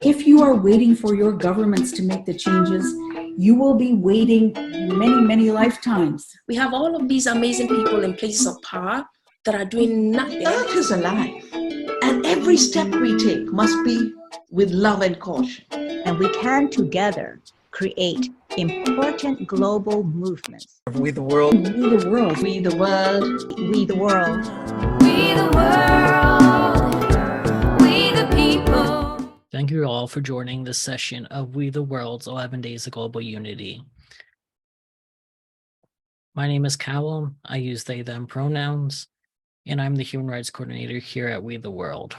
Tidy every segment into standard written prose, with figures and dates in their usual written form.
If you are waiting for your governments to make the changes, you will be waiting many, many lifetimes. We have all of these amazing people in places of power that are doing nothing. Earth is alive, and every step we take must be with love and caution. And we can together create important global movements. We the world. We the world. We the world. We the world. We the world. We the people. Thank you all for joining this session of We the World's 11 Days of Global Unity. My name is Callum. I use they, them pronouns, and I'm the Human Rights Coordinator here at We the World.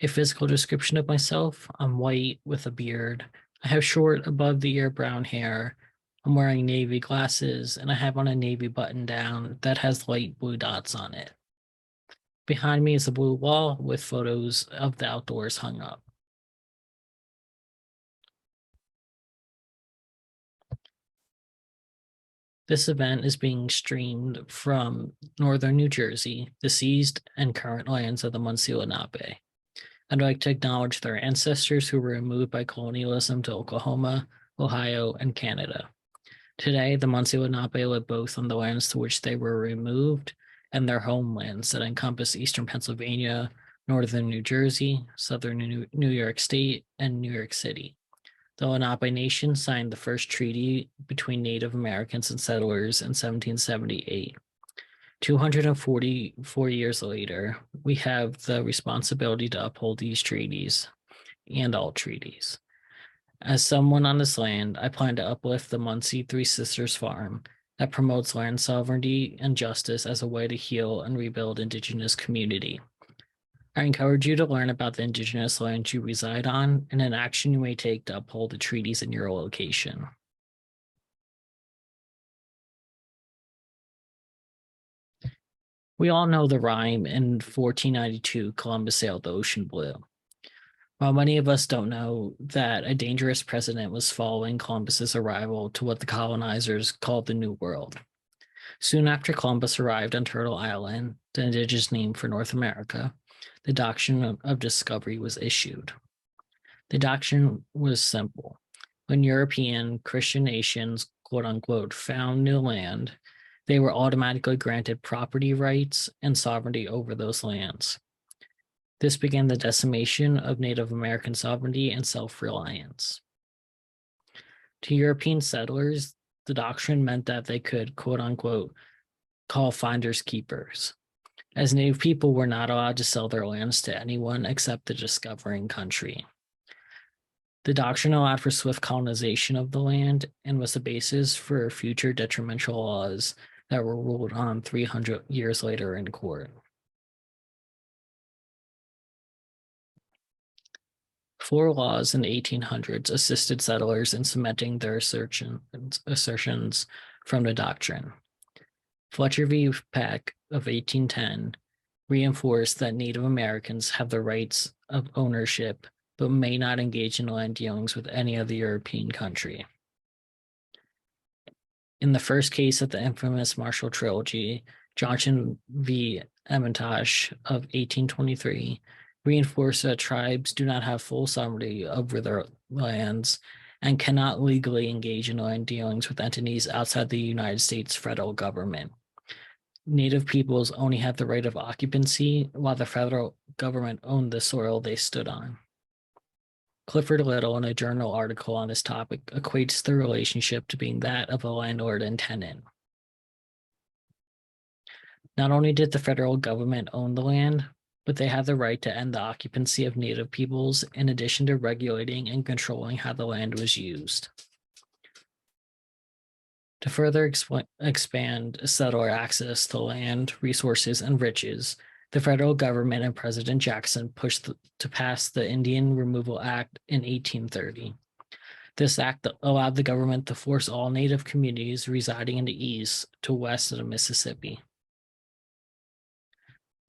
A physical description of myself: I'm white with a beard. I have short above the ear brown hair. I'm wearing navy glasses, and I have on a navy button down that has light blue dots on it. Behind me is a blue wall with photos of the outdoors hung up. This event is being streamed from northern New Jersey, the seized and current lands of the Munsee Lenape. I'd like to acknowledge their ancestors who were removed by colonialism to Oklahoma, Ohio, and Canada. Today, the Munsee Lenape live both on the lands to which they were removed and their homelands that encompass eastern Pennsylvania, northern New Jersey, southern New York State, and New York City. The Lenape Nation signed the first treaty between Native Americans and settlers in 1778. 244 years later, we have the responsibility to uphold these treaties and all treaties. As someone on this land, I plan to uplift the Munsee Three Sisters Farm that promotes land sovereignty and justice as a way to heal and rebuild Indigenous community. I encourage you to learn about the Indigenous lands you reside on and an action you may take to uphold the treaties in your location. We all know the rhyme in 1492, Columbus sailed the ocean blue. While many of us don't know that a dangerous precedent was following Columbus's arrival to what the colonizers called the New World. Soon after Columbus arrived on Turtle Island, the indigenous name for North America, the Doctrine of Discovery was issued. The doctrine was simple. When European Christian nations, quote unquote, found new land, they were automatically granted property rights and sovereignty over those lands. This began the decimation of Native American sovereignty and self-reliance. To European settlers, the doctrine meant that they could, quote unquote, call finders keepers, as Native people were not allowed to sell their lands to anyone except the discovering country. The doctrine allowed for swift colonization of the land and was the basis for future detrimental laws that were ruled on 300 years later in court. Four laws in the 1800s assisted settlers in cementing their assertions from the doctrine. Fletcher v. Peck of 1810 reinforced that Native Americans have the rights of ownership, but may not engage in land dealings with any other European country. In the first case of the infamous Marshall Trilogy, Johnson v. Emmentosh of 1823 reinforced that tribes do not have full sovereignty over their lands and cannot legally engage in land dealings with entities outside the United States federal government. Native peoples only have the right of occupancy, while the federal government owned the soil they stood on. Clifford Little, in a journal article on this topic, equates the relationship to being that of a landlord and tenant. Not only did the federal government own the land, but they had the right to end the occupancy of Native peoples in addition to regulating and controlling how the land was used. To further expand settler access to land, resources, and riches, the federal government and President Jackson pushed to pass the Indian Removal Act in 1830. This act allowed the government to force all Native communities residing in the east to west of the Mississippi.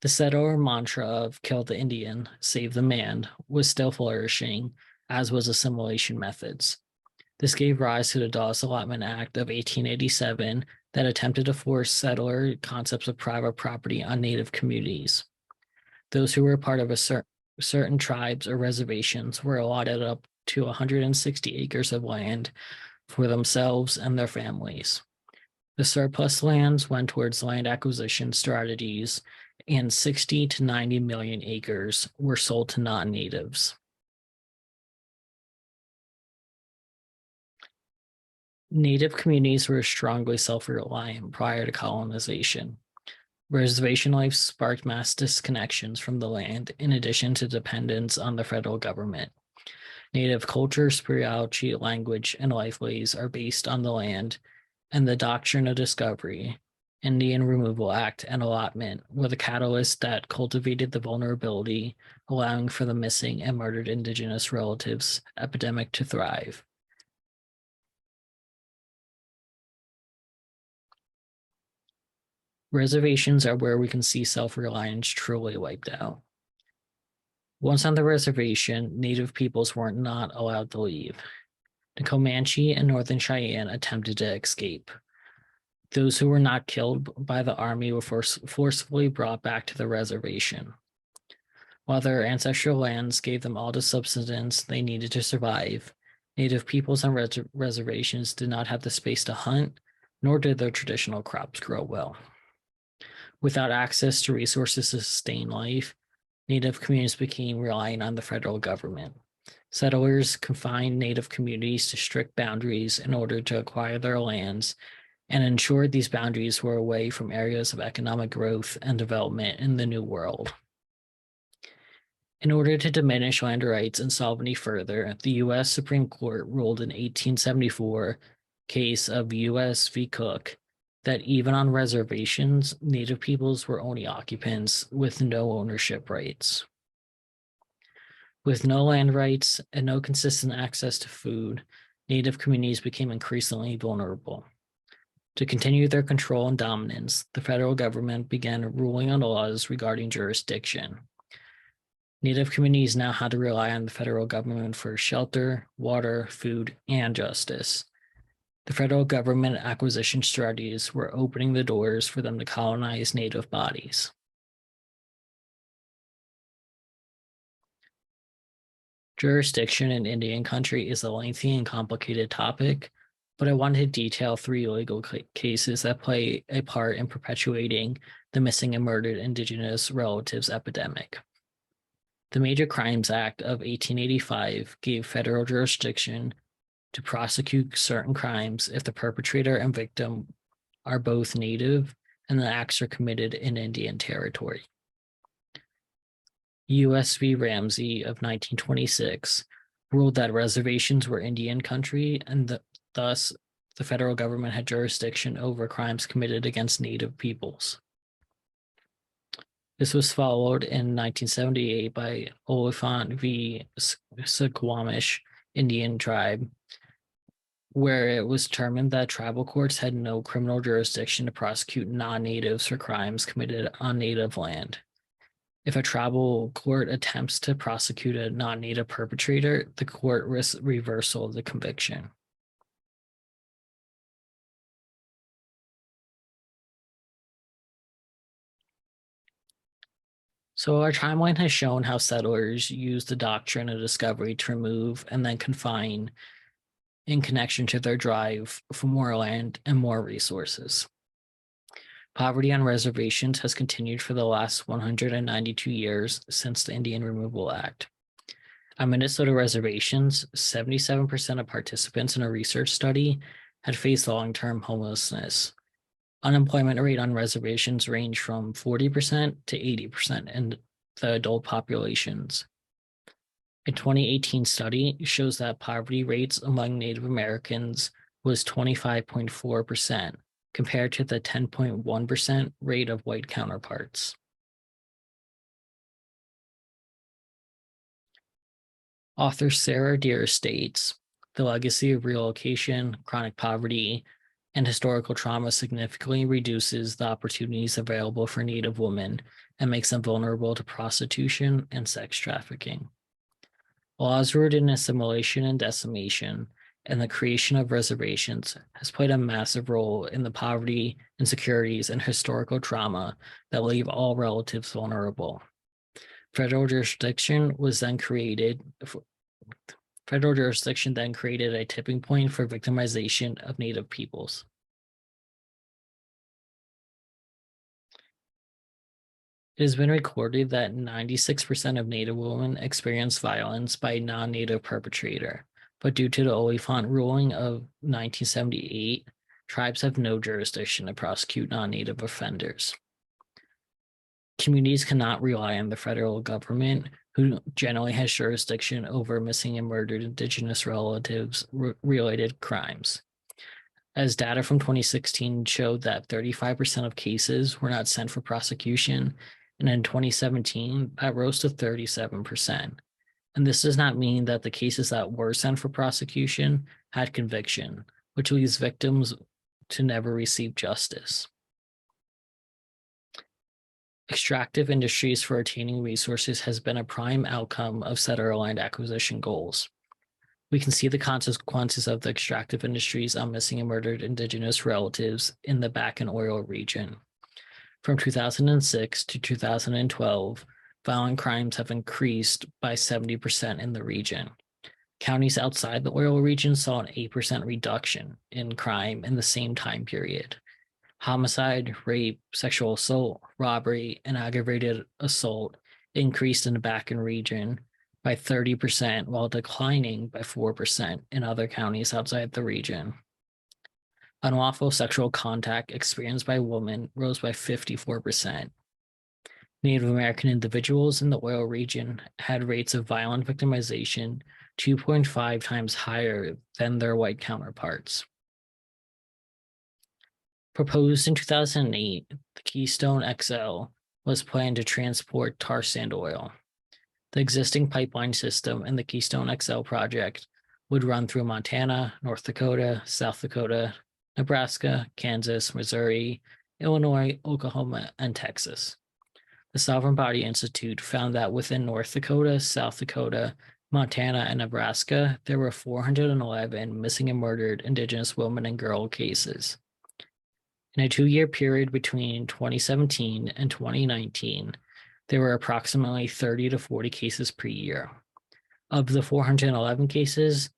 The settler mantra of kill the Indian, save the man was still flourishing, as was assimilation methods. This gave rise to the Dawes Allotment Act of 1887 that attempted to force settler concepts of private property on Native communities. Those who were part of a certain tribes or reservations were allotted up to 160 acres of land for themselves and their families. The surplus lands went towards land acquisition strategies, and 60 to 90 million acres were sold to non-natives. Native communities were strongly self-reliant prior to colonization. Reservation life sparked mass disconnections from the land, in addition to dependence on the federal government. Native culture, spirituality, language, and life ways are based on the land, and the doctrine of discovery, Indian Removal Act, and allotment were the catalyst that cultivated the vulnerability, allowing for the missing and murdered Indigenous relatives epidemic to thrive. Reservations are where we can see self-reliance truly wiped out. Once on the reservation, Native peoples were not allowed to leave. The Comanche and Northern Cheyenne attempted to escape. Those who were not killed by the army were forcefully brought back to the reservation. While their ancestral lands gave them all the subsistence they needed to survive, Native peoples on reservations did not have the space to hunt, nor did their traditional crops grow well. Without access to resources to sustain life, Native communities became reliant on the federal government. Settlers confined Native communities to strict boundaries in order to acquire their lands and ensured these boundaries were away from areas of economic growth and development in the New World. In order to diminish land rights and sovereignty further, the U.S. Supreme Court ruled in 1874 case of U.S. v. Cook that even on reservations, Native peoples were only occupants with no ownership rights. With no land rights and no consistent access to food, Native communities became increasingly vulnerable. To continue their control and dominance, the federal government began ruling on laws regarding jurisdiction. Native communities now had to rely on the federal government for shelter, water, food, and justice. The federal government acquisition strategies were opening the doors for them to colonize Native bodies. Jurisdiction in Indian country is a lengthy and complicated topic, but I wanted to detail 3 legal cases that play a part in perpetuating the missing and murdered Indigenous relatives epidemic. The Major Crimes Act of 1885 gave federal jurisdiction to prosecute certain crimes if the perpetrator and victim are both Native and the acts are committed in Indian territory. U.S. v. Ramsey of 1926 ruled that reservations were Indian country and thus the federal government had jurisdiction over crimes committed against Native peoples. This was followed in 1978 by Oliphant v. Suquamish Indian Tribe, where it was determined that tribal courts had no criminal jurisdiction to prosecute non-natives for crimes committed on native land. If a tribal court attempts to prosecute a non-native perpetrator, the court risks reversal of the conviction. So our timeline has shown how settlers used the doctrine of discovery to remove and then confine in connection to their drive for more land and more resources. Poverty on reservations has continued for the last 192 years since the Indian Removal Act. On Minnesota reservations, 77% of participants in a research study had faced long-term homelessness. Unemployment rate on reservations range from 40% to 80% in the adult populations. A 2018 study shows that poverty rates among Native Americans was 25.4%, compared to the 10.1% rate of white counterparts. Author Sarah Deer states, "The legacy of relocation, chronic poverty, and historical trauma significantly reduces the opportunities available for Native women and makes them vulnerable to prostitution and sex trafficking. Laws rooted in assimilation and decimation and the creation of reservations has played a massive role in the poverty, insecurities, and historical trauma that leave all relatives vulnerable. Federal jurisdiction was then created. Federal jurisdiction then created a tipping point for victimization of Native peoples. It has been recorded that 96% of Native women experience violence by a non-Native perpetrator, but due to the Oliphant ruling of 1978, tribes have no jurisdiction to prosecute non-Native offenders. Communities cannot rely on the federal government, who generally has jurisdiction over missing and murdered Indigenous relatives related crimes. As data from 2016 showed that 35% of cases were not sent for prosecution, and in 2017, that rose to 37%. And this does not mean that the cases that were sent for prosecution had conviction, which leaves victims to never receive justice. Extractive industries for attaining resources has been a prime outcome of settler land acquisition goals. We can see the consequences of the extractive industries on missing and murdered Indigenous relatives in the Bakken oil region. From 2006 to 2012, violent crimes have increased by 70% in the region. Counties outside the oil region saw an 8% reduction in crime in the same time period. Homicide, rape, sexual assault, robbery, and aggravated assault increased in the Bakken region by 30%, while declining by 4% in other counties outside the region. Unlawful sexual contact experienced by women rose by 54%. Native American individuals in the oil region had rates of violent victimization 2.5 times higher than their white counterparts. Proposed in 2008, the Keystone XL was planned to transport tar sand oil. The existing pipeline system and the Keystone XL project would run through Montana, North Dakota, South Dakota, Nebraska, Kansas, Missouri, Illinois, Oklahoma, and Texas. The Sovereign Body Institute found that within North Dakota, South Dakota, Montana, and Nebraska, there were 411 missing and murdered Indigenous women and girl cases. In a 2-year period between 2017 and 2019, there were approximately 30 to 40 cases per year. Of the 411 cases,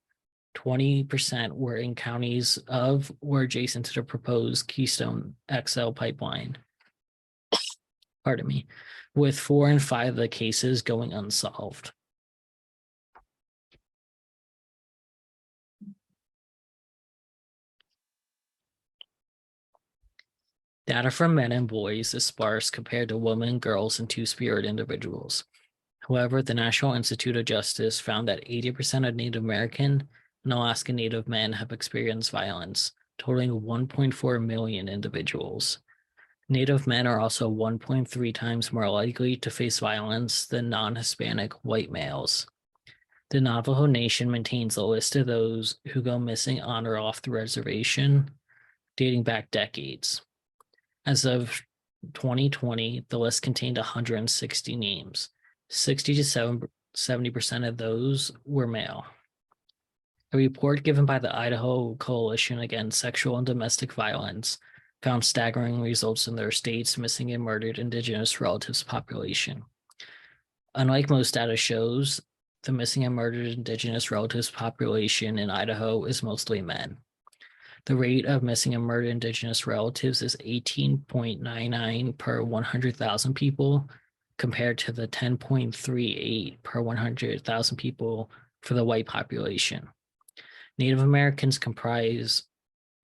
20% were in counties of or adjacent to the proposed Keystone XL pipeline. Pardon me, with 4 and 5 of the cases going unsolved. Data from men and boys is sparse compared to women, girls, and two-spirit individuals. However, the National Institute of Justice found that 80% of Native American and Alaska Native men have experienced violence, totaling 1.4 million individuals. Native men are also 1.3 times more likely to face violence than non-Hispanic white males. The Navajo Nation maintains a list of those who go missing on or off the reservation, dating back decades. As of 2020, the list contained 160 names. 60 to 70% of those were male. A report given by the Idaho Coalition Against Sexual and Domestic Violence found staggering results in their state's missing and murdered Indigenous relatives population. Unlike most data shows, the missing and murdered Indigenous relatives population in Idaho is mostly men. The rate of missing and murdered Indigenous relatives is 18.99 per 100,000 people, compared to the 10.38 per 100,000 people for the white population. Native Americans comprise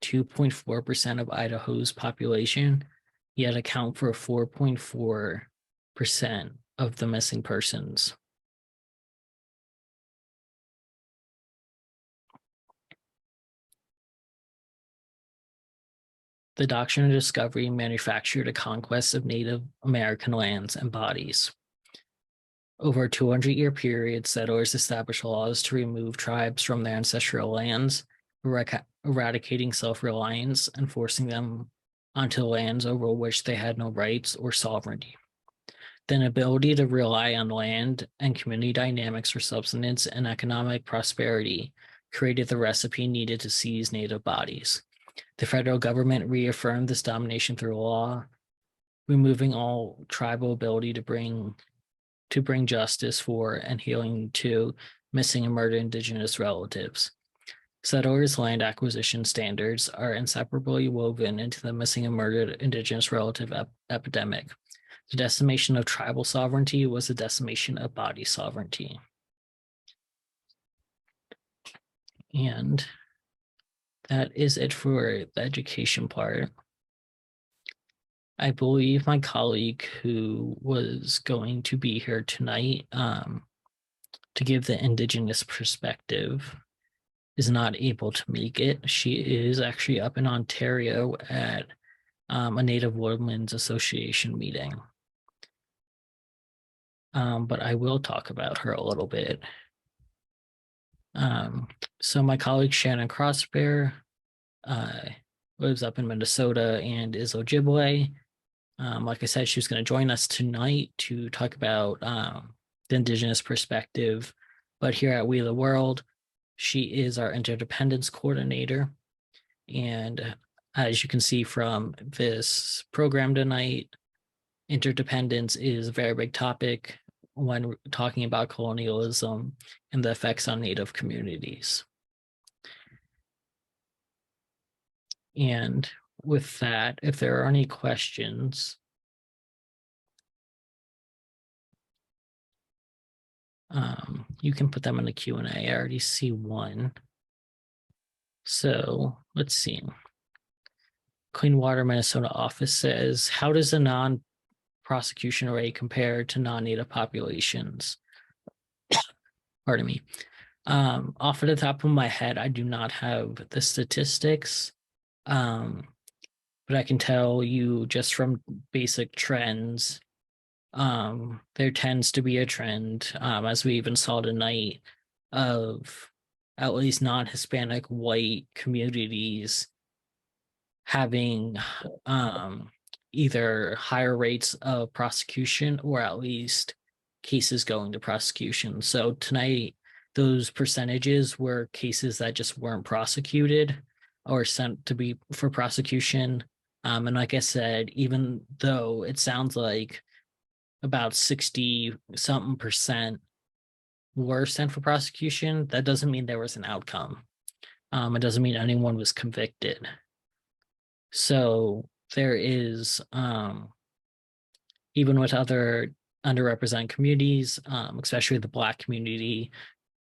2.4% of Idaho's population, yet account for 4.4% of the missing persons. The doctrine of discovery manufactured a conquest of Native American lands and bodies. Over a 200-year period, settlers established laws to remove tribes from their ancestral lands, eradicating self-reliance and forcing them onto lands over which they had no rights or sovereignty. The inability to rely on land and community dynamics for subsistence and economic prosperity created the recipe needed to seize Native bodies. The federal government reaffirmed this domination through law, removing all tribal ability to bring to bring justice for and healing to missing and murdered Indigenous relatives. Settlers' land acquisition standards are inseparably woven into the missing and murdered Indigenous relative epidemic. The decimation of tribal sovereignty was a decimation of body sovereignty. And that is it for the education part. I believe my colleague who was going to be here tonight to give the Indigenous perspective is not able to make it. She is actually up in Ontario at a Native Women's Association meeting. But I will talk about her a little bit. So my colleague Shannon Crossbear lives up in Minnesota and is Ojibwe. Like I said, she was going to join us tonight to talk about the Indigenous perspective. But here at We the World, she is our interdependence coordinator. And as you can see from this program tonight, interdependence is a very big topic when talking about colonialism and the effects on Native communities. And with that, if there are any questions, you can put them in the Q&A. I already see one. So let's see. Clean Water Minnesota office says, how does the non-prosecution rate compare to non-Native populations? Pardon me. Off of the top of my head, I do not have the statistics, but I can tell you just from basic trends, there tends to be a trend, as we even saw tonight, of at least non-Hispanic white communities having either higher rates of prosecution or at least cases going to prosecution. So tonight, those percentages were cases that just weren't prosecuted or sent to be for prosecution. And like I said, even though it sounds like about 60-something% were sent for prosecution, that doesn't mean there was an outcome. It doesn't mean anyone was convicted. So there is, even with other underrepresented communities, especially the Black community,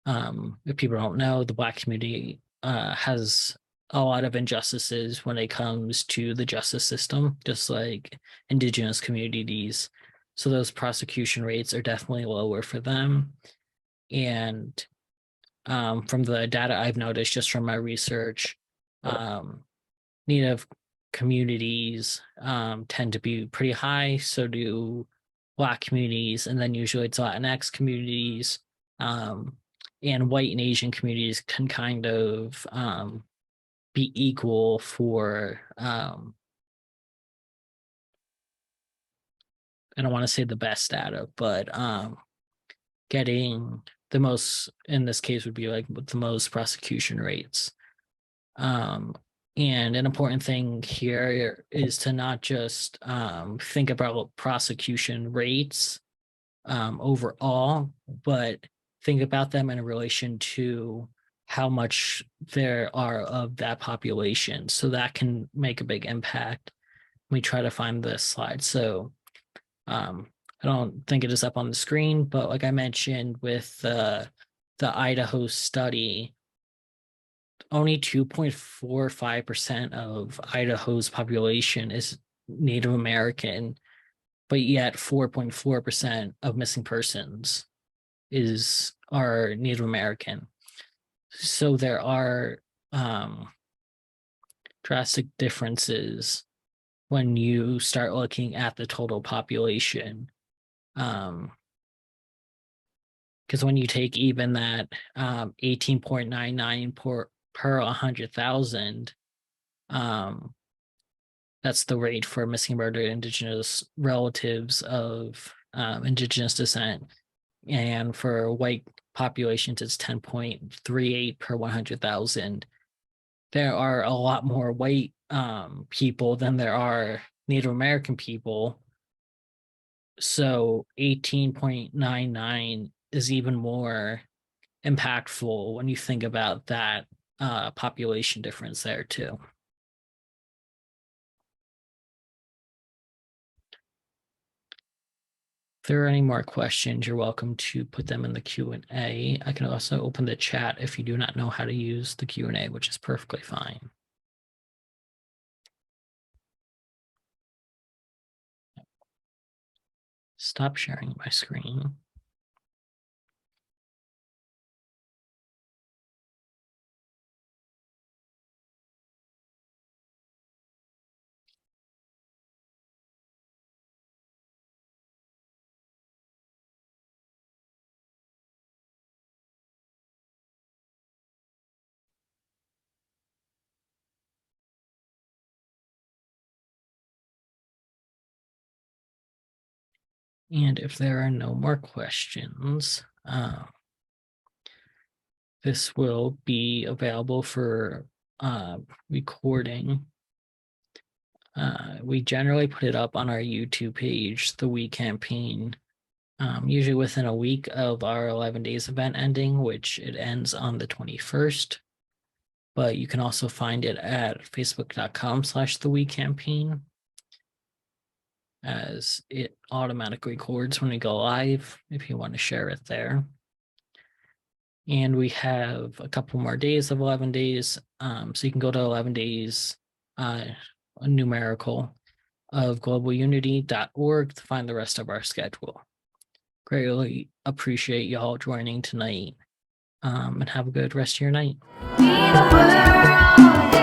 if people don't know, the Black community has a lot of injustices when it comes to the justice system, just like Indigenous communities. So those prosecution rates are definitely lower for them. And from the data I've noticed just from my research, Native communities tend to be pretty high, so do Black communities, and then usually it's Latinx communities, and white and Asian communities can kind of be equal for, I don't want to say the best data, but getting the most, in this case would be like with the most prosecution rates. And an important thing here is to not just think about prosecution rates overall, but think about them in relation to how much there are of that population. So that can make a big impact. We try to find this slide. So I don't think it is up on the screen, but like I mentioned with the Idaho study, only 2.45% of Idaho's population is Native American, but yet 4.4% of missing persons are Native American. So there are drastic differences when you start looking at the total population. Because when you take even that 18.99 per 100,000, that's the rate for missing and murdered Indigenous relatives of Indigenous descent. And for white populations, it's 10.38 per 100,000. There are a lot more white people than there are Native American people. So 18.99 is even more impactful when you think about that population difference there too. If there are any more questions, you're welcome to put them in the Q&A. I can also open the chat if you do not know how to use the Q&A, which is perfectly fine. Stop sharing my screen. And if there are no more questions, this will be available for recording. We generally put it up on our YouTube page, the We Campaign, usually within a week of our 11 days event ending, which it ends on the 21st. But you can also find it at facebook.com/the We Campaign, as it automatically records when we go live if you want to share it there. And we have a couple more days of 11 days. So you can go to 11 days numerical of globalunity.org to find the rest of our schedule. Greatly appreciate y'all joining tonight, and have a good rest of your night. We the world.